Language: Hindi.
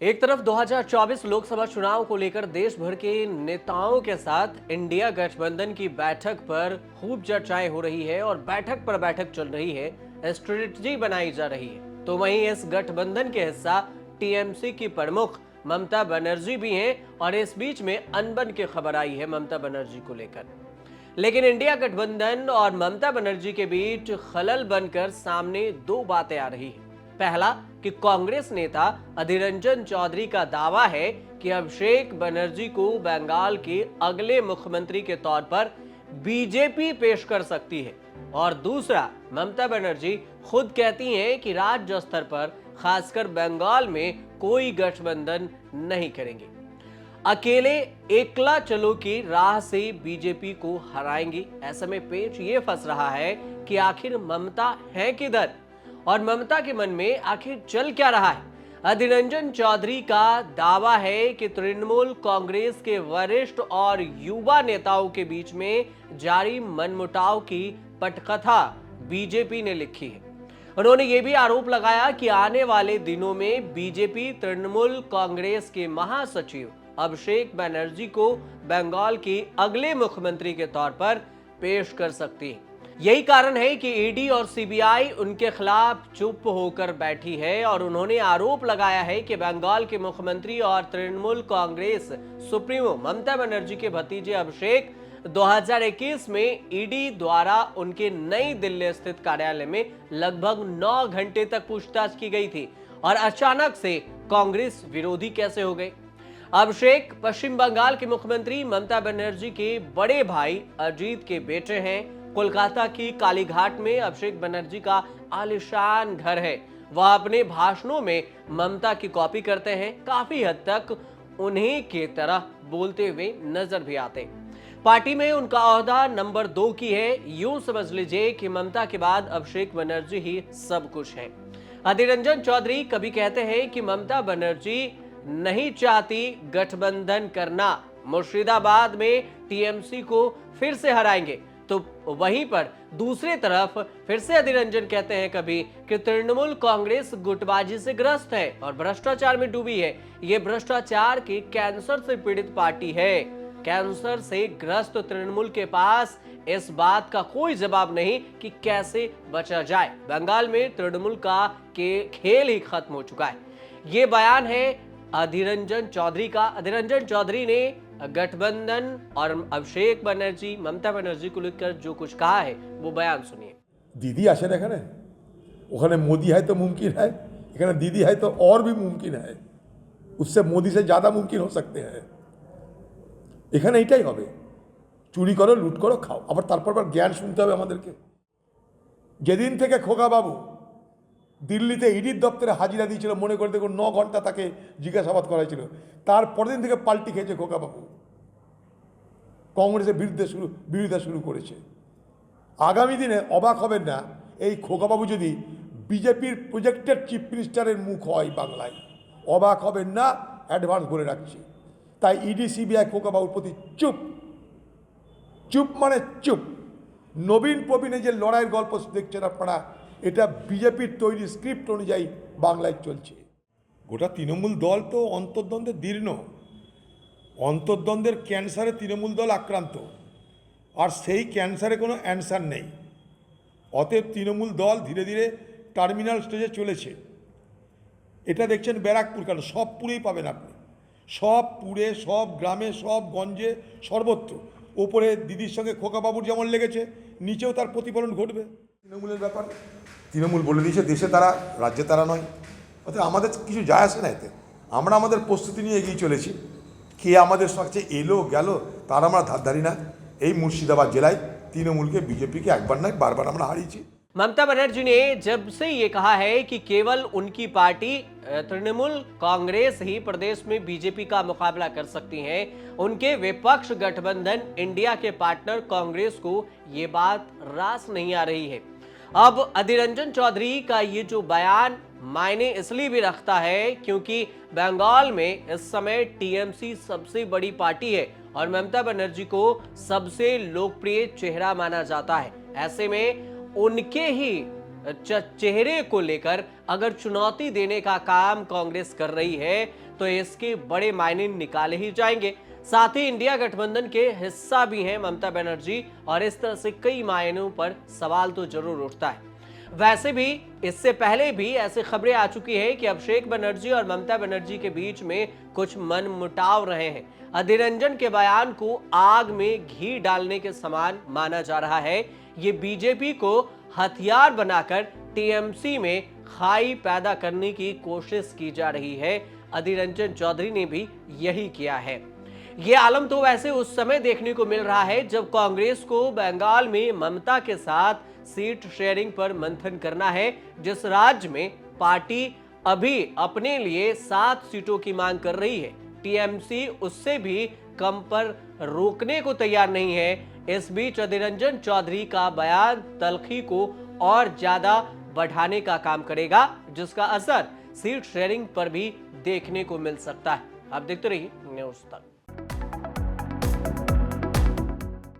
एक तरफ 2024 लोकसभा चुनाव को लेकर देश भर के नेताओं के साथ इंडिया गठबंधन की बैठक पर खूब चर्चाएं हो रही है और बैठक पर बैठक चल रही है, स्ट्रेटजी बनाई जा रही है। तो वहीं इस गठबंधन के हिस्सा टीएमसी की प्रमुख ममता बनर्जी भी हैं और इस बीच में अनबन की खबर आई है ममता बनर्जी को लेकर। लेकिन इंडिया गठबंधन और ममता बनर्जी के बीच खलल बनकर सामने दो बातें आ रही हैं। पहला कि कांग्रेस नेता अधीर रंजन चौधरी का दावा है कि अभिषेक बनर्जी को बंगाल के अगले मुख्यमंत्री के तौर पर बीजेपी पेश कर सकती है, और दूसरा ममता बनर्जी खुद कहती हैं कि राज्य स्तर पर खासकर बंगाल में कोई गठबंधन नहीं करेंगे, अकेले एकला चलो की राह से बीजेपी को हराएंगी। ऐसे में पेच ये फंस रहा है कि आखिर ममता है किधर और ममता के मन में आखिर चल क्या रहा है। अधीर रंजन चौधरी का दावा है कि तृणमूल कांग्रेस के वरिष्ठ और युवा नेताओं के बीच में जारी मनमुटाव की पटकथा बीजेपी ने लिखी है। उन्होंने ये भी आरोप लगाया कि आने वाले दिनों में बीजेपी तृणमूल कांग्रेस के महासचिव अभिषेक बनर्जी को बंगाल के अगले मुख्यमंत्री के तौर पर पेश कर सकती है। यही कारण है कि ईडी और सीबीआई उनके खिलाफ चुप होकर बैठी है और उन्होंने आरोप लगाया है कि बंगाल के मुख्यमंत्री और तृणमूल कांग्रेस सुप्रीमो ममता बनर्जी के भतीजे अभिषेक 2021 में ईडी द्वारा उनके नई दिल्ली स्थित कार्यालय में लगभग 9 घंटे तक पूछताछ की गई थी और अचानक से कांग्रेस विरोधी कैसे हो गए। अभिषेक पश्चिम बंगाल के मुख्यमंत्री ममता बनर्जी के बड़े भाई अजीत के बेटे हैं। कोलकाता की कालीघाट में अभिषेक बनर्जी का आलीशान घर है। वह अपने भाषणों में ममता की कॉपी करते हैं, काफी हद तक उन्हीं के तरह बोलते हुए नजर भी आते हैं। पार्टी में उनका ओहदा नंबर 2 की है। यूं समझ लीजिए कि ममता के बाद अभिषेक बनर्जी ही सब कुछ है। अधीर रंजन चौधरी कभी कहते हैं कि ममता बनर्जी नहीं चाहती गठबंधन करना, मुर्शिदाबाद में टीएमसी को फिर से हराएंगे, तो वहीं पर दूसरी तरफ फिर से अधीर रंजन कहते हैं कभी कि तृणमूल कांग्रेस गुटबाजी से ग्रस्त है और भ्रष्टाचार में डूबी है। ये भ्रष्टाचार की कैंसर से पीड़ित पार्टी है। कैंसर से ग्रस्त तृणमूल के पास इस बात का कोई जवाब नहीं कि कैसे बचा जाए। बंगाल में तृणमूल का खेल ही खत्म हो चुका है। ये बयान है अधीर रंजन चौधरी का। अधीर रंजन चौधरी ने गठबंधन और अभिषेक बनर्जी ममता बनर्जी को लेकर जो कुछ कहा है वो बयान सुनिए। दीदी আসেন এখানে, ওখানে मोदी है तो मुमकिन है, এখানে दीदी है तो और भी मुमकिन है, उससे मोदी से ज़्यादा मुमकिन हो सकते हैं। এখানে এটাই হবে, চুরি করো, লুট করো, খাও, আবার তারপর জ্ঞান শুনতে হবে আমাদেরকে। যেদিন থেকে খোকা বাবু দিল্লিতে ইডির দপ্তরে হাজিরা দিয়েছিল, মনে করে দেখুন 9 ঘন্টা তাকে জিজ্ঞাসাবাদ করা হয়েছিল, তারপর দিন থেকে পাল্টি খেয়েছে খোকা বাবু, কংগ্রেসের বিরোধিতা শুরু করেছে। আগামী দিনে অবাক হবেন না এই খোকাবাবু যদি বিজেপির প্রজেক্টেড চিফ মিনিস্টারের মুখ হয় বাংলায়, অবাক হবেন না, অ্যাডভান্স বলে রাখছি। তাই ইডি সিবিআই খোকাবাবুর প্রতি চুপ, চুপ মানে চুপ। নবীন প্রবীণের যে লড়াইয়ের গল্প দেখছেন আপনারা, এটা বিজেপির তৈরি স্ক্রিপ্ট অনুযায়ী বাংলায় চলছে। গোটা তৃণমূল দল তো অন্তর্দ্বন্দ্বে দীর্ণ, অন্তর্দ্বন্দ্বের ক্যান্সারে তৃণমূল দল আক্রান্ত, আর সেই ক্যান্সারে কোনো অ্যান্সার নেই। অতএব তৃণমূল দল ধীরে ধীরে টার্মিনাল স্টেজে চলেছে। এটা দেখছেন ব্যারাকপুর, কেন সব পুরেই পাবেন আপনি, সব পুরে, সব গ্রামে, সব গঞ্জে, সর্বত্র। ওপরে দিদির সঙ্গে খোকাবাবুর যেমন লেগেছে, নিচেও তার প্রতিফলন ঘটবে। তৃণমূলের ব্যাপার তৃণমূল বলে দিয়েছে, দেশে তারা, রাজ্যে তারা নয়। অর্থাৎ আমাদের কিছু যায় আসে না এতে। আমরা আমাদের প্রস্তুতি নিয়ে এগিয়ে চলেছি। কে আমাদের সঙ্গে এলো গেল তার আমরা ধারধারি না। এই মুর্শিদাবাদ জেলায় তৃণমূলকে, बीजेपी एक बार नয় बार-बार আমরা হারিয়েছি। ममता बनर्जी ने जब से ये कहा है कि केवल उनकी पार्टी तृणमूल कांग्रेस ही प्रदेश में बीजेपी का मुकाबला कर सकती है, उनके विपक्ष गठबंधन इंडिया के पार्टनर कांग्रेस को ये बात रास नहीं आ रही है। अब अधीर रंजन चौधरी का ये जो बयान मायने इसलिए भी रखता है क्योंकि बंगाल में इस समय टीएमसी सबसे बड़ी पार्टी है और ममता बनर्जी को सबसे लोकप्रिय चेहरा माना जाता है। ऐसे में उनके ही चेहरे को लेकर अगर चुनौती देने का काम कांग्रेस कर रही है तो इसके बड़े मायने निकाले ही जाएंगे। साथ ही इंडिया गठबंधन के हिस्सा भी हैं ममता बनर्जी, और इस तरह से कई मायनों पर सवाल तो जरूर उठता है। वैसे भी इससे पहले भी ऐसी खबरें आ चुकी हैं कि अभिषेक बनर्जी और ममता बनर्जी के बीच में कुछ मनमुटाव रहे हैं। अधीर रंजन के बयान को आग में घी डालने के समान माना जा रहा है। ये बीजेपी को हथियार बनाकर टीएमसी में खाई पैदा करने की कोशिश की जा रही है। अधीर रंजन चौधरी ने भी यही किया है। ये आलम तो वैसे उस समय देखने को मिल रहा है जब कांग्रेस को बंगाल में ममता के साथ सीट शेयरिंग पर मंथन करना है, जिस राज्य में पार्टी अभी अपने लिए 7 सीटों की मांग कर रही है। टीएमसी उससे भी कम पर रोकने को तैयार नहीं है। इस बीच अधीर रंजन चौधरी का बयान तल्खी को और ज्यादा बढ़ाने का काम करेगा, जिसका असर सीट शेयरिंग पर भी देखने को मिल सकता है। आप देखते रहिए न्यूज़ तक।